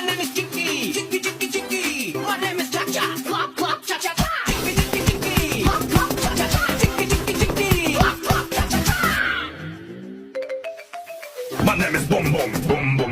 My name is Chicky, Chicky, Chicky, Chicky. My name is Cha Cha, Clock, Clock, Cha Cha Cha. Chicky, Chicky, Chicky, Clock, Clock, Cha Cha Cha. Chicky, Chicky, Chicky, Clock, Clock, Cha Cha Cha. My name is Boom Boom Boom Boom